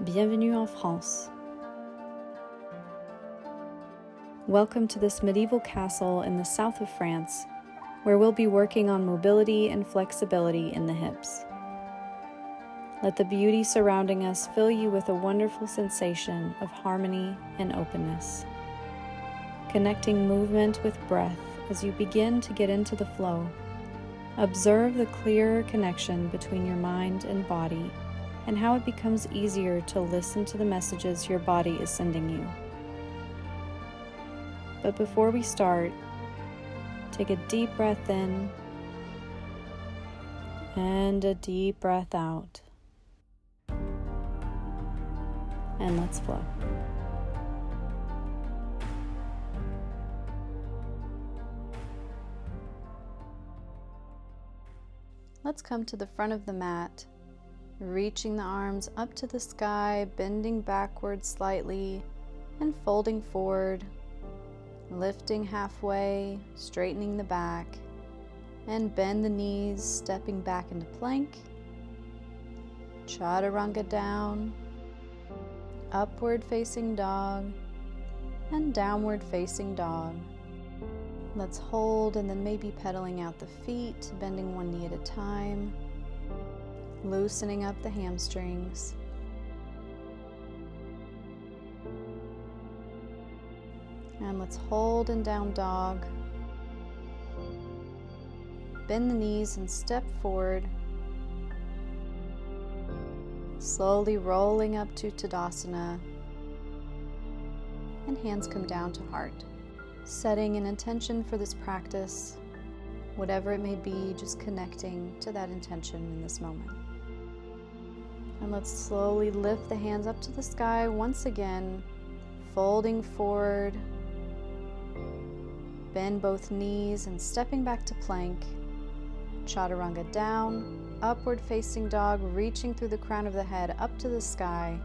Bienvenue en France. Welcome to this medieval castle in the south of France, where we'll be working on mobility and flexibility in the hips. Let the beauty surrounding us fill you with a wonderful sensation of harmony and openness. Connecting movement with breath as you begin to get into the flow. Observe the clearer connection between your mind and body and how it becomes easier to listen to the messages your body is sending you. But before we start, take a deep breath in and a deep breath out. And let's flow. Let's come to the front of the mat, reaching the arms up to the sky, bending backward slightly and folding forward. Lifting halfway, straightening the back, and bend the knees, stepping back into plank, chaturanga down, upward facing dog, and downward facing dog. Let's hold and then maybe pedaling out the feet, bending one knee at a time, loosening up the hamstrings. And let's hold in down dog. Bend the knees and step forward. Slowly rolling up to Tadasana. And hands come down to heart. Setting an intention for this practice, whatever it may be, just connecting to that intention in this moment. And let's slowly lift the hands up to the sky once again, folding forward. Bend both knees and stepping back to plank. Chaturanga down, upward facing dog, reaching through the crown of the head up to the sky.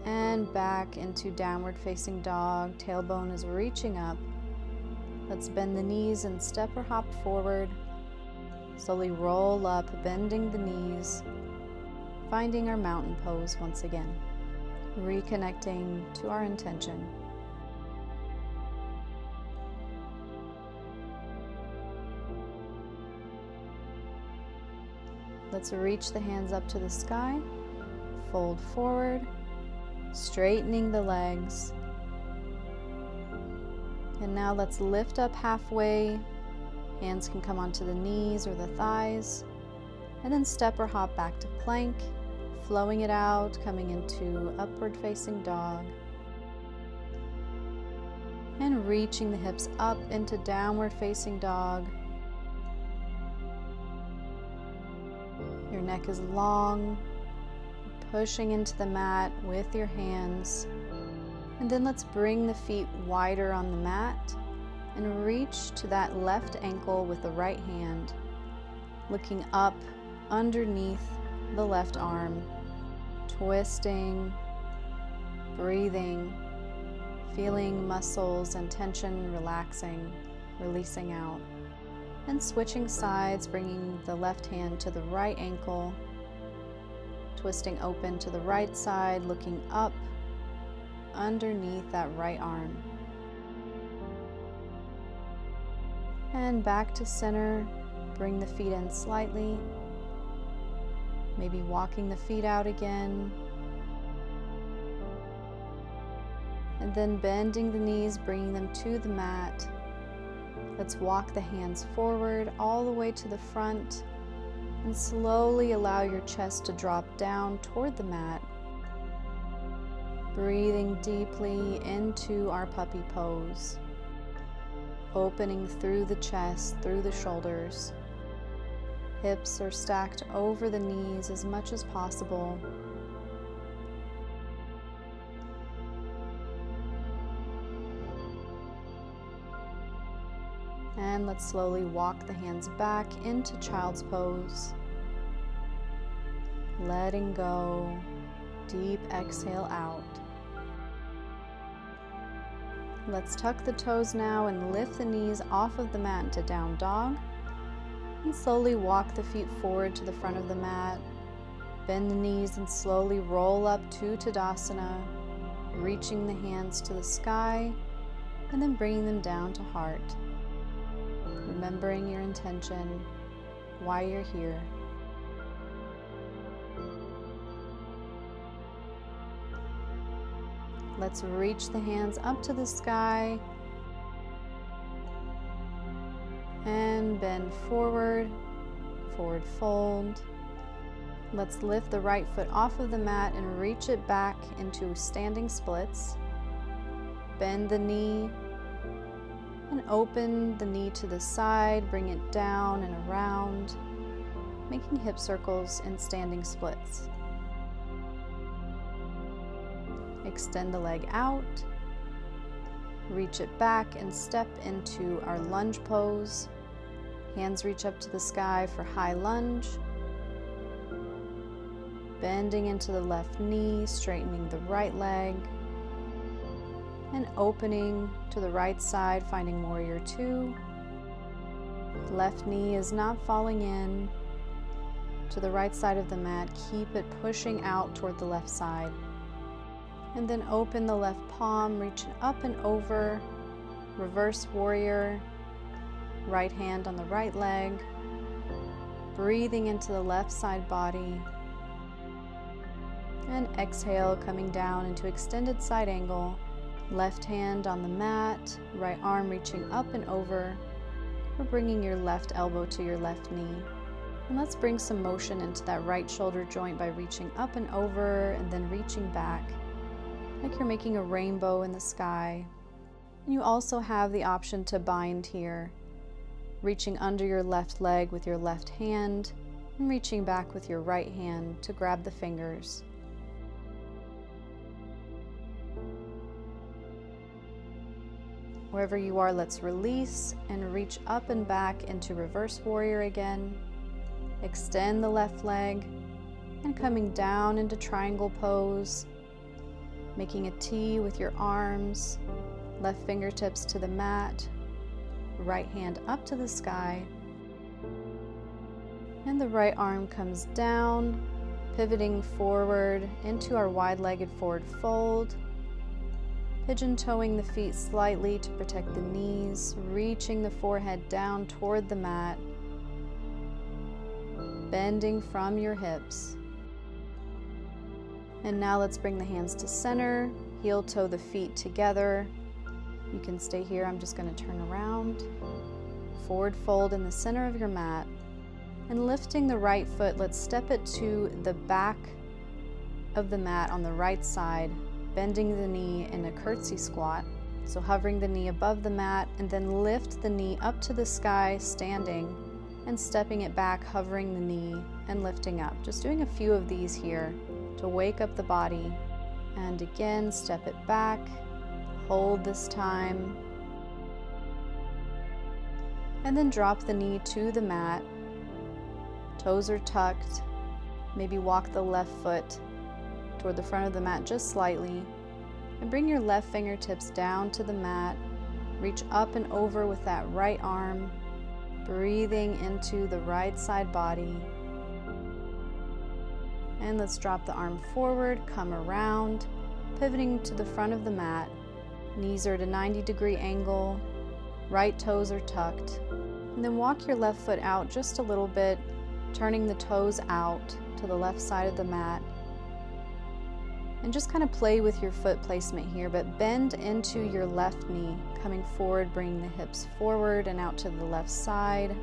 And back into downward facing dog, tailbone is reaching up. Let's bend the knees and step or hop forward. Slowly roll up, bending the knees. Finding our mountain pose once again. Reconnecting to our intention. Let's reach the hands up to the sky, fold forward, straightening the legs. And now let's lift up halfway. Hands can come onto the knees or the thighs. And then step or hop back to plank, flowing it out, coming into upward facing dog. And reaching the hips up into downward facing dog. Your neck is long, pushing into the mat with your hands. And then let's bring the feet wider on the mat and reach to that left ankle with the right hand, looking up underneath the left arm, twisting, breathing, feeling muscles and tension relaxing, releasing out. And switching sides, bringing the left hand to the right ankle, twisting open to the right side, looking up underneath that right arm. And back to center, bring the feet in slightly, maybe walking the feet out again. And then bending the knees, bringing them to the mat. Let's walk the hands forward all the way to the front and slowly allow your chest to drop down toward the mat. Breathing deeply into our puppy pose. Opening through the chest, through the shoulders. Hips are stacked over the knees as much as possible. And let's slowly walk the hands back into child's pose. Letting go, deep exhale out. Let's tuck the toes now and lift the knees off of the mat into down dog. And slowly walk the feet forward to the front of the mat. Bend the knees and slowly roll up to Tadasana, reaching the hands to the sky and then bringing them down to heart. Remembering your intention, why you're here. Let's reach the hands up to the sky and bend forward, forward fold. Let's lift the right foot off of the mat and reach it back into standing splits. Bend the knee and open the knee to the side, bring it down and around, making hip circles in standing splits. Extend the leg out, reach it back and step into our lunge pose. Hands reach up to the sky for high lunge. Bending into the left knee, straightening the right leg, and opening to the right side, finding warrior two. Left knee is not falling in to the right side of the mat. Keep it pushing out toward the left side. And then open the left palm, reaching up and over, reverse warrior, right hand on the right leg, breathing into the left side body. And exhale, coming down into extended side angle. Left hand on the mat, right arm reaching up and over, or bringing your left elbow to your left knee. And let's bring some motion into that right shoulder joint by reaching up and over and then reaching back, like you're making a rainbow in the sky. And you also have the option to bind here, reaching under your left leg with your left hand and reaching back with your right hand to grab the fingers. Wherever you are, let's release and reach up and back into reverse warrior again. Extend the left leg and coming down into triangle pose, making a T with your arms, left fingertips to the mat, right hand up to the sky, and the right arm comes down, pivoting forward into our wide-legged forward fold. Pigeon-toeing the feet slightly to protect the knees, reaching the forehead down toward the mat, bending from your hips. And now let's bring the hands to center, heel toe the feet together. You can stay here, I'm just going to turn around. Forward fold in the center of your mat. And lifting the right foot, let's step it to the back of the mat on the right side, bending the knee in a curtsy squat. So hovering the knee above the mat and then lift the knee up to the sky standing and stepping it back, hovering the knee and lifting up. Just doing a few of these here to wake up the body. And again, step it back, hold this time, and then drop the knee to the mat. Toes are tucked. Maybe walk the left foot toward the front of the mat just slightly, and bring your left fingertips down to the mat. Reach up and over with that right arm, breathing into the right side body. And let's drop the arm forward, come around, pivoting to the front of the mat. Knees are at a 90-degree angle, right toes are tucked. And then walk your left foot out just a little bit, turning the toes out to the left side of the mat. And just kind of play with your foot placement here, but bend into your left knee, coming forward, bringing the hips forward and out to the left side.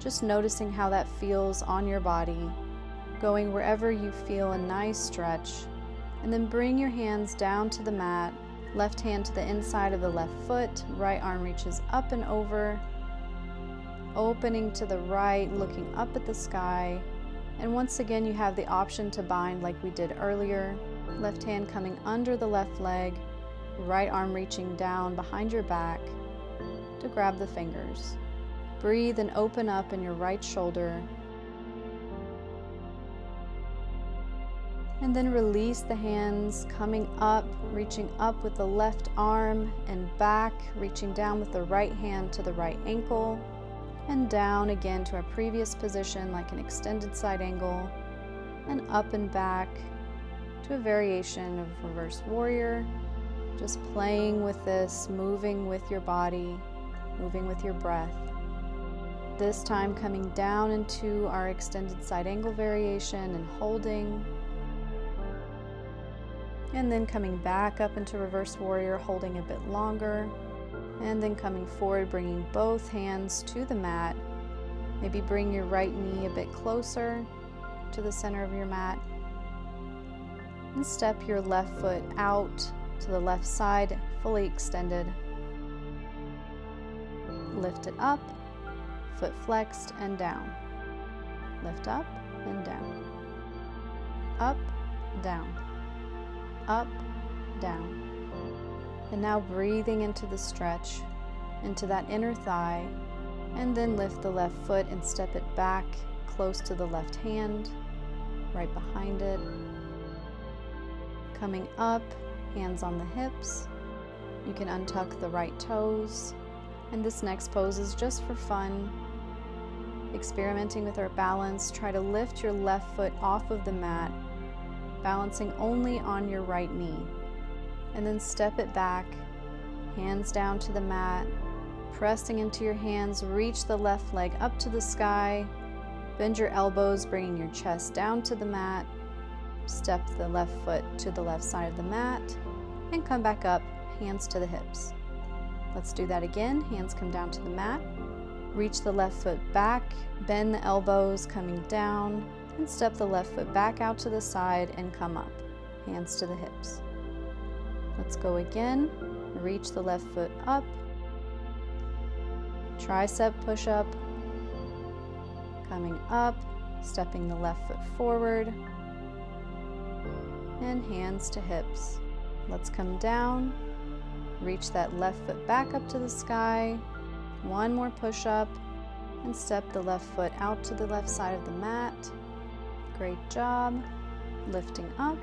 Just noticing how that feels on your body, going wherever you feel a nice stretch. And then bring your hands down to the mat, left hand to the inside of the left foot, right arm reaches up and over, opening to the right, looking up at the sky. And once again, you have the option to bind like we did earlier. Left hand coming under the left leg, right arm reaching down behind your back to grab the fingers. Breathe and open up in your right shoulder. And then release the hands, coming up, reaching up with the left arm and back, reaching down with the right hand to the right ankle. and down again to our previous position like an extended side angle, and up and back to a variation of reverse warrior. Just playing with this, moving with your body, moving with your breath. This time coming down into our extended side angle variation and holding. And then coming back up into reverse warrior, holding a bit longer. And then coming forward, bringing both hands to the mat. Maybe bring your right knee a bit closer to the center of your mat. And step your left foot out to the left side, fully extended. Lift it up, foot flexed and down. Lift up and down. Up, down. Up, down. And now breathing into the stretch, into that inner thigh, and then lift the left foot and step it back close to the left hand, right behind it. Coming up, hands on the hips. You can untuck the right toes. And this next pose is just for fun. Experimenting with our balance, try to lift your left foot off of the mat, balancing only on your right knee. And then step it back, hands down to the mat, pressing into your hands, reach the left leg up to the sky, bend your elbows, bringing your chest down to the mat, step the left foot to the left side of the mat, and come back up, hands to the hips. Let's do that again. Hands come down to the mat, reach the left foot back, bend the elbows, coming down, and step the left foot back out to the side and come up, hands to the hips. Let's go again. Reach the left foot up, tricep push-up, coming up, stepping the left foot forward, and hands to hips. Let's come down, reach that left foot back up to the sky, one more push-up, and step the left foot out to the left side of the mat. Great job. Lifting up,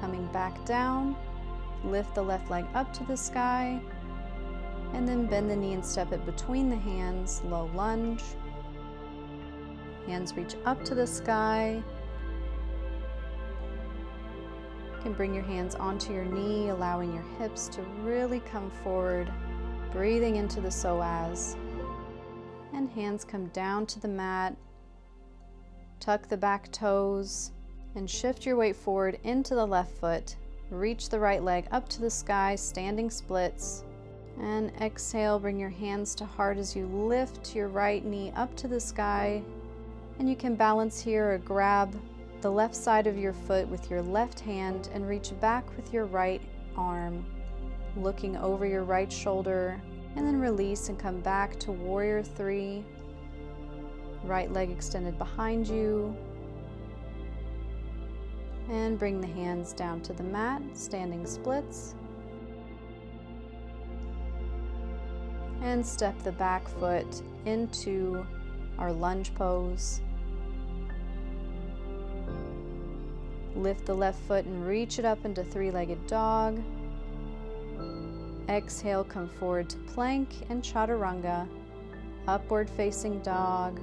coming back down, lift the left leg up to the sky, and then bend the knee and step it between the hands, low lunge. Hands reach up to the sky. You can bring your hands onto your knee, allowing your hips to really come forward, breathing into the psoas. And hands come down to the mat, tuck the back toes, and shift your weight forward into the left foot. Reach the right leg up to the sky, standing splits. And exhale, bring your hands to heart as you lift your right knee up to the sky. And you can balance here or grab the left side of your foot with your left hand and reach back with your right arm, looking over your right shoulder, and then release and come back to warrior 3. Right leg extended behind you. And bring the hands down to the mat, standing splits. And step the back foot into our lunge pose. Lift the left foot and reach it up into three-legged dog. Exhale, come forward to plank and chaturanga, upward facing dog,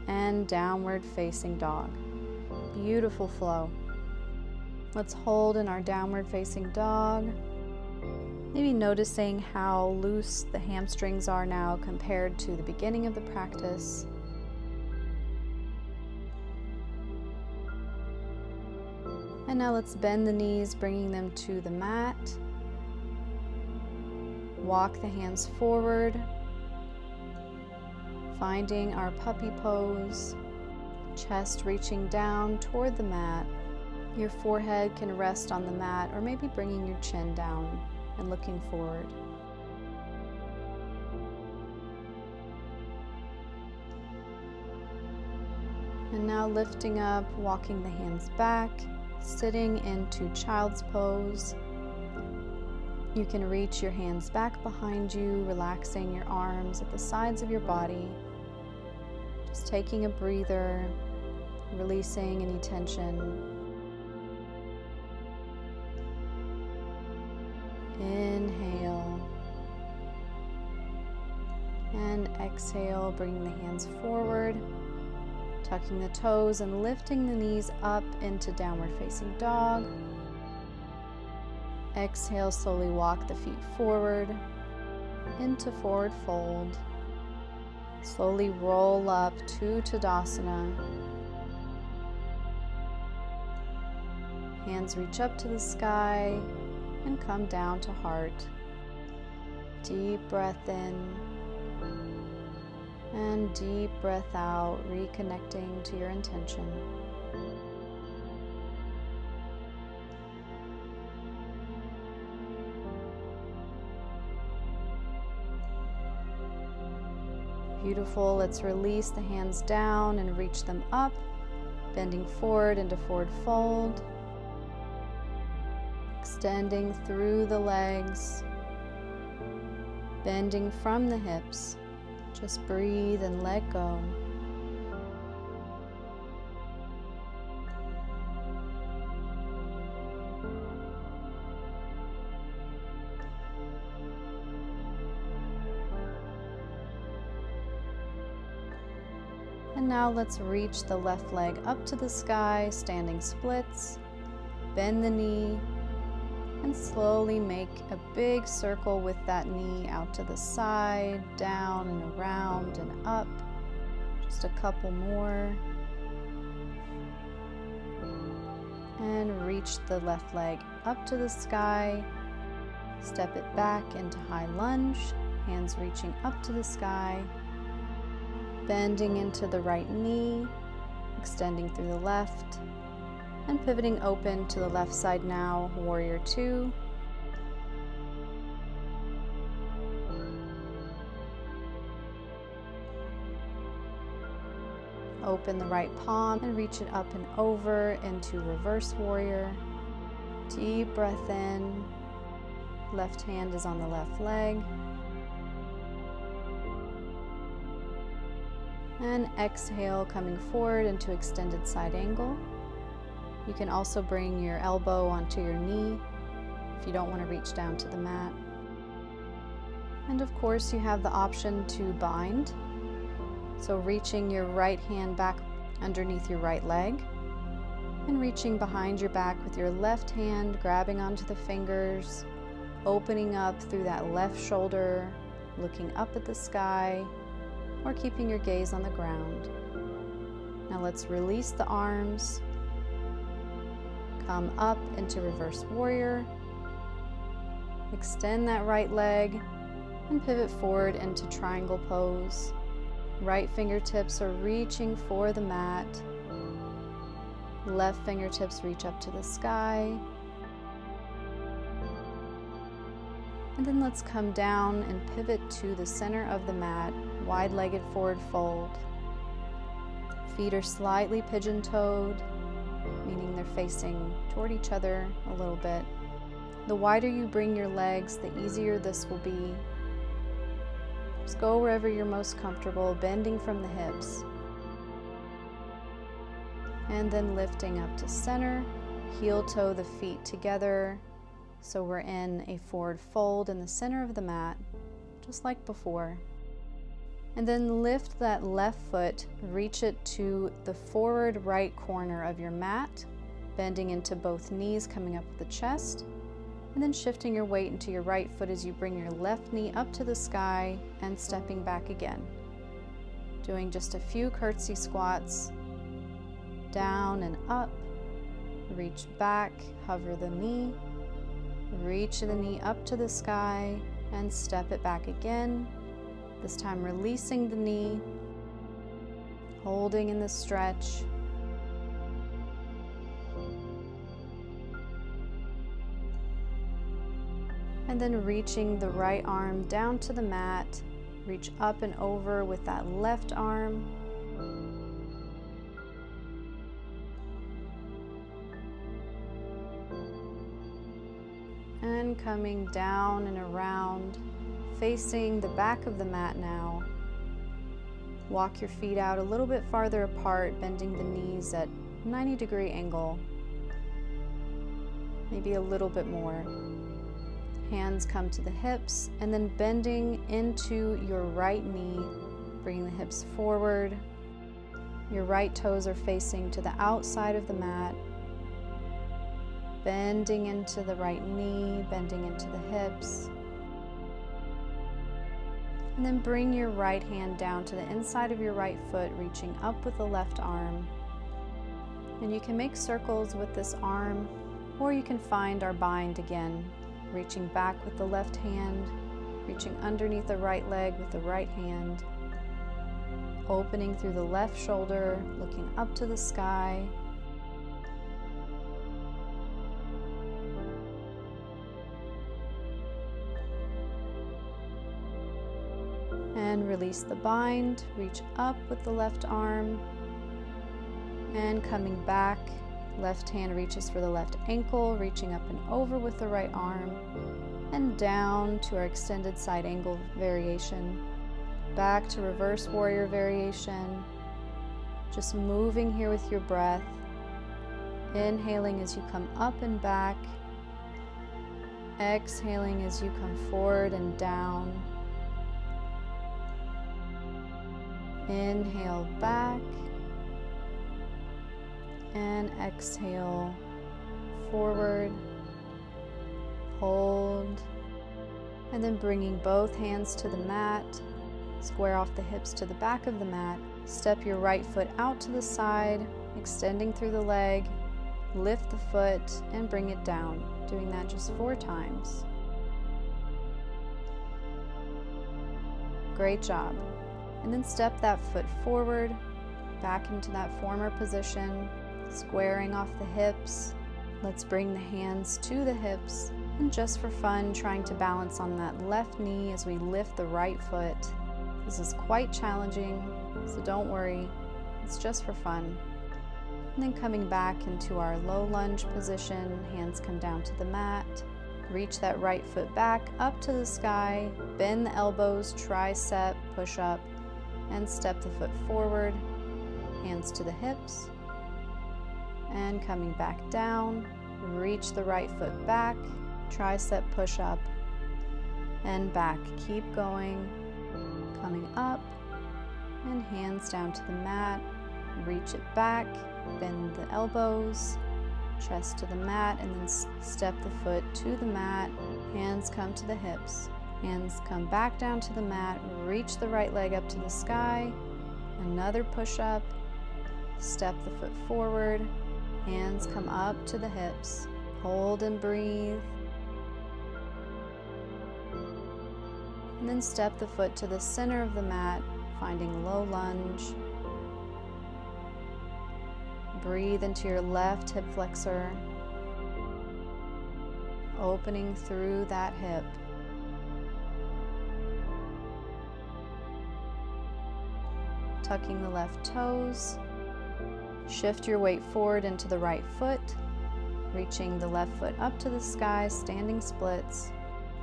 and downward facing dog. Beautiful flow. Let's hold in our downward facing dog. Maybe noticing how loose the hamstrings are now compared to the beginning of the practice. And now let's bend the knees, bringing them to the mat. Walk the hands forward, finding our puppy pose, chest reaching down toward the mat. Your forehead can rest on the mat, or maybe bringing your chin down and looking forward. And now lifting up, walking the hands back, sitting into child's pose. You can reach your hands back behind you, relaxing your arms at the sides of your body. Just taking a breather, releasing any tension. Inhale And exhale, bringing the hands forward, tucking the toes and lifting the knees up into downward facing dog. Exhale, slowly walk the feet forward into forward fold. Slowly roll up to Tadasana. Hands reach up to the sky and come down to heart. Deep breath in and deep breath out, reconnecting to your intention. Beautiful. Let's release the hands down and reach them up, bending forward into forward fold, extending through the legs, bending from the hips. Just breathe and let go. And now let's reach the left leg up to the sky, standing splits. Bend the knee and slowly make a big circle with that knee out to the side, down and around and up. Just a couple more. And reach the left leg up to the sky. Step it back into high lunge, hands reaching up to the sky. Bending into the right knee, extending through the left, and pivoting open to the left side now, warrior two. Open the right palm and reach it up and over into reverse warrior. Deep breath in. Left hand is on the left leg. And exhale, coming forward into extended side angle. You can also bring your elbow onto your knee if you don't want to reach down to the mat. And of course, you have the option to bind. So reaching your right hand back underneath your right leg and reaching behind your back with your left hand, grabbing onto the fingers, opening up through that left shoulder, looking up at the sky, or keeping your gaze on the ground. Now let's release the arms, come up into reverse warrior, extend that right leg, and pivot forward into triangle pose. Right fingertips are reaching for the mat. Left fingertips reach up to the sky. And then let's come down and pivot to the center of the mat, wide-legged forward fold. Feet are slightly pigeon-toed, meaning they're facing toward each other a little bit. The wider you bring your legs, the easier this will be. Just go wherever you're most comfortable, bending from the hips. And then lifting up to center, heel-toe the feet together. So we're in a forward fold in the center of the mat, just like before. And then lift that left foot, reach it to the forward right corner of your mat, bending into both knees, coming up with the chest, and then shifting your weight into your right foot as you bring your left knee up to the sky and stepping back again. Doing just a few curtsy squats, down and up, reach back, hover the knee, reach the knee up to the sky and step it back again. This time releasing the knee, holding in the stretch. And then reaching the right arm down to the mat, reach up and over with that left arm. And coming down and around, facing the back of the mat now. Walk your feet out a little bit farther apart, bending the knees at 90-degree angle. Maybe a little bit more. Hands come to the hips, and then bending into your right knee, bringing the hips forward. Your right toes are facing to the outside of the mat. Bending into the right knee, bending into the hips. And then bring your right hand down to the inside of your right foot, reaching up with the left arm. And you can make circles with this arm, or you can find our bind again, reaching back with the left hand, reaching underneath the right leg with the right hand, opening through the left shoulder, looking up to the sky. And release the bind, reach up with the left arm, and coming back, left hand reaches for the left ankle, reaching up and over with the right arm, and down to our extended side angle variation. Back to reverse warrior variation. Just moving here with your breath. Inhaling as you come up and back. Exhaling as you come forward and down. Inhale back. And exhale forward. Hold. And then bringing both hands to the mat. Square off the hips to the back of the mat. Step your right foot out to the side, extending through the leg. Lift the foot and bring it down. Doing that just 4 times. Great job. And then step that foot forward, back into that former position, squaring off the hips. Let's bring the hands to the hips, and just for fun, trying to balance on that left knee as we lift the right foot. This is quite challenging, so don't worry, it's just for fun. And then coming back into our low lunge position, hands come down to the mat. Reach that right foot back up to the sky, bend the elbows, tricep, push up, and step the foot forward, hands to the hips. And coming back down, reach the right foot back, tricep push up, and back. Keep going. Coming up, and hands down to the mat, reach it back, bend the elbows, chest to the mat, and then step the foot to the mat. Hands come to the hips, hands come back down to the mat, reach the right leg up to the sky, another push up, step the foot forward, hands come up to the hips, hold and breathe. And then step the foot to the center of the mat, finding low lunge. Breathe into your left hip flexor, opening through that hip. Tucking the left toes. Shift your weight forward into the right foot, reaching the left foot up to the sky, standing splits.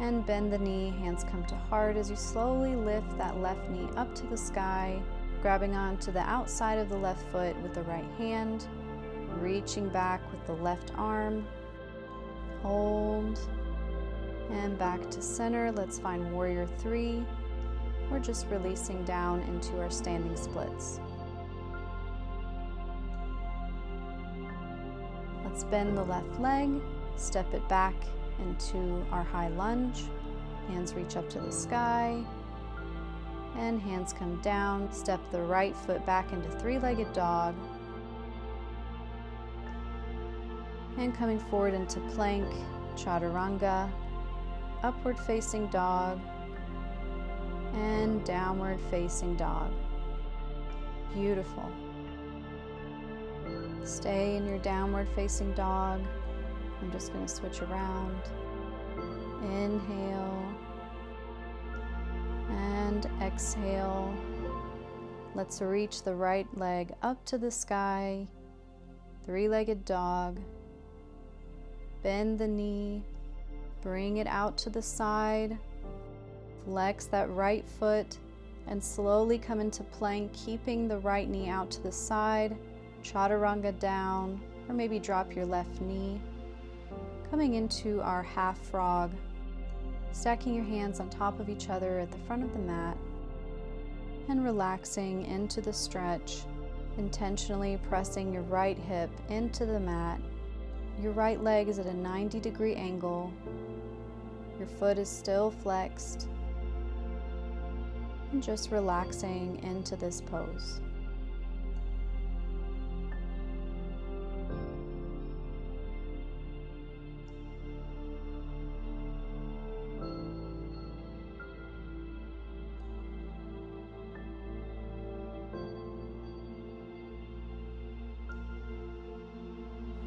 And bend the knee, hands come to heart as you slowly lift that left knee up to the sky, grabbing onto the outside of the left foot with the right hand, reaching back with the left arm. Hold, and back to center. Let's find warrior 3. We're just releasing down into our standing splits. Let's bend the left leg, step it back into our high lunge. Hands reach up to the sky, and hands come down. Step the right foot back into 3-legged dog, and coming forward into plank, chaturanga, upward facing dog, and downward facing dog. Beautiful. Stay in your downward facing dog. I'm just going to switch around. Inhale and exhale. Let's reach the right leg up to the sky. 3-legged dog. Bend the knee. Bring it out to the side. Flex that right foot and slowly come into plank, keeping the right knee out to the side. Chaturanga down, or maybe drop your left knee. Coming into our half frog. stacking your hands on top of each other at the front of the mat and relaxing into the stretch, intentionally pressing your right hip into the mat. Your right leg is at a 90-degree angle. Your foot is still flexed. And just relaxing into this pose.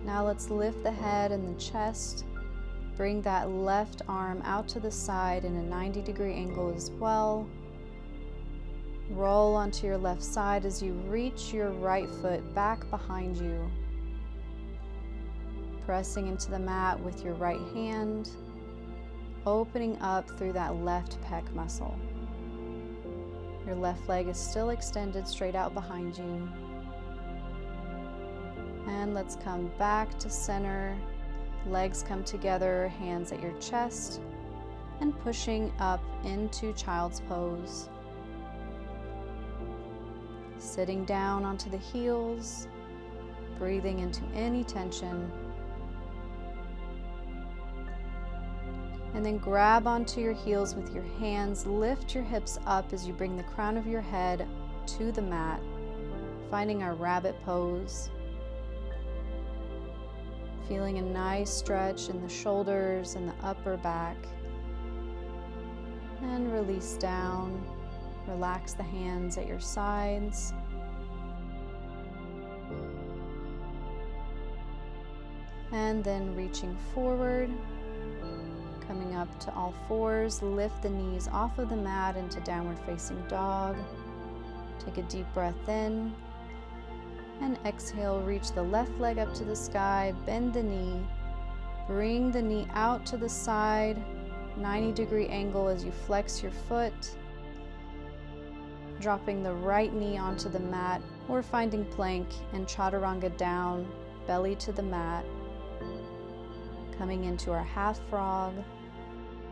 Now let's lift the head and the chest. Bring that left arm out to the side in a 90-degree angle as well. Roll onto your left side as you reach your right foot back behind you. Pressing into the mat with your right hand, opening up through that left pec muscle. Your left leg is still extended straight out behind you. And let's come back to center. Legs come together, hands at your chest, and pushing up into child's pose. Sitting down onto the heels, breathing into any tension. And then grab onto your heels with your hands, lift your hips up as you bring the crown of your head to the mat, finding our rabbit pose. Feeling a nice stretch in the shoulders and the upper back. And release down. Relax the hands at your sides. And then reaching forward, coming up to all fours, lift the knees off of the mat into downward facing dog. Take a deep breath in. And exhale, reach the left leg up to the sky, bend the knee, bring the knee out to the side, 90-degree angle as you flex your foot, dropping the right knee onto the mat or finding plank and chaturanga down, belly to the mat, coming into our half frog.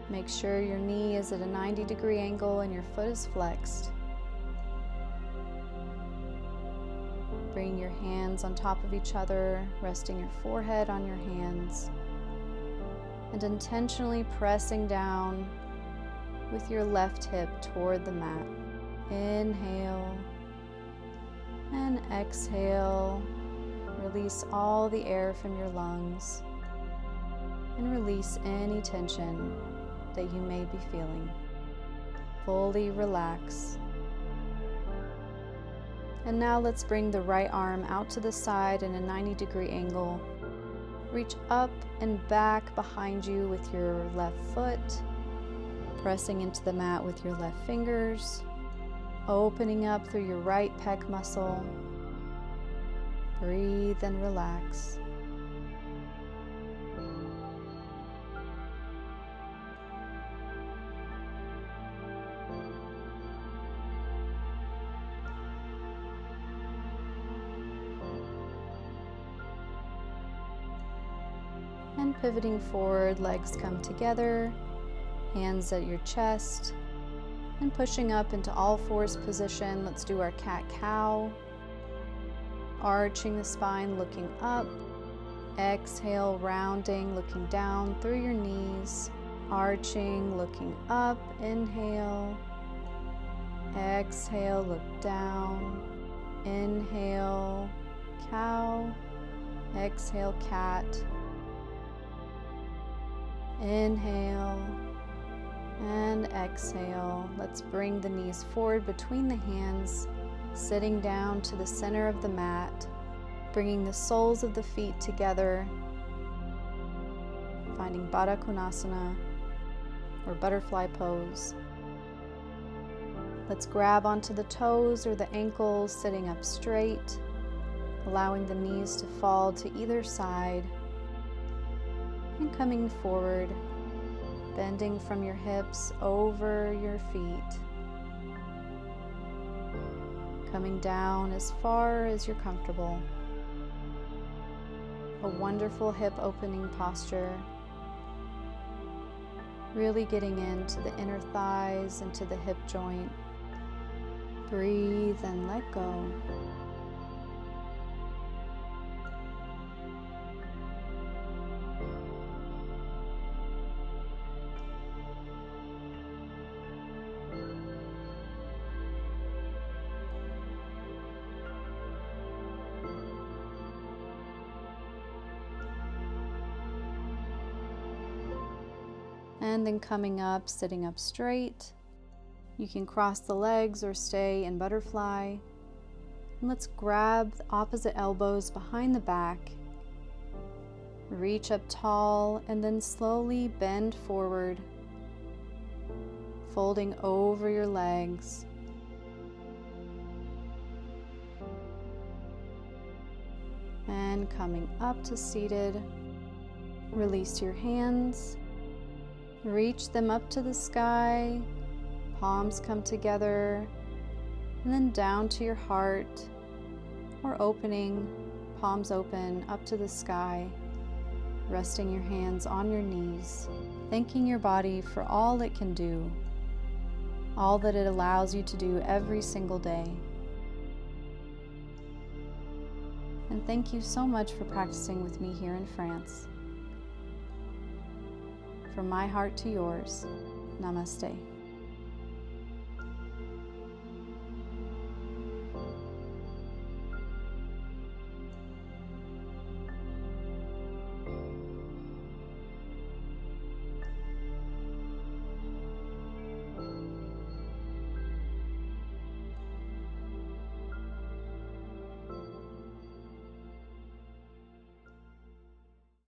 Make sure your knee is at a 90-degree angle and your foot is flexed. Bring your hands on top of each other, resting your forehead on your hands, and intentionally pressing down with your left hip toward the mat. Inhale and exhale. Release all the air from your lungs and release any tension that you may be feeling. Fully relax. And now let's bring the right arm out to the side in a 90-degree angle. Reach up and back behind you with your left foot, pressing into the mat with your left fingers, opening up through your right pec muscle. Breathe and relax. And pivoting forward, legs come together, hands at your chest, and pushing up into all fours position. Let's do our cat-cow. Arching the spine, looking up. Exhale, rounding, looking down through your knees. Arching, looking up. Inhale. Exhale, look down. Inhale, cow. Exhale, cat. Inhale and exhale. Let's bring the knees forward between the hands, sitting down to the center of the mat, bringing the soles of the feet together, finding Baddha Konasana or butterfly pose. Let's grab onto the toes or the ankles, sitting up straight, allowing the knees to fall to either side. And coming forward, bending from your hips over your feet. Coming down as far as you're comfortable. A wonderful hip opening posture. really getting into the inner thighs, into the hip joint. Breathe and let go. And then coming up, sitting up straight. You can cross the legs or stay in butterfly. And let's grab the opposite elbows behind the back. Reach up tall and then slowly bend forward, folding over your legs. And coming up to seated, release your hands. Reach them up to the sky, palms come together, and then down to your heart, or opening, palms open up to the sky, resting your hands on your knees, thanking your body for all it can do, all that it allows you to do every single day. And thank you so much for practicing with me here in France. From my heart to yours, namaste.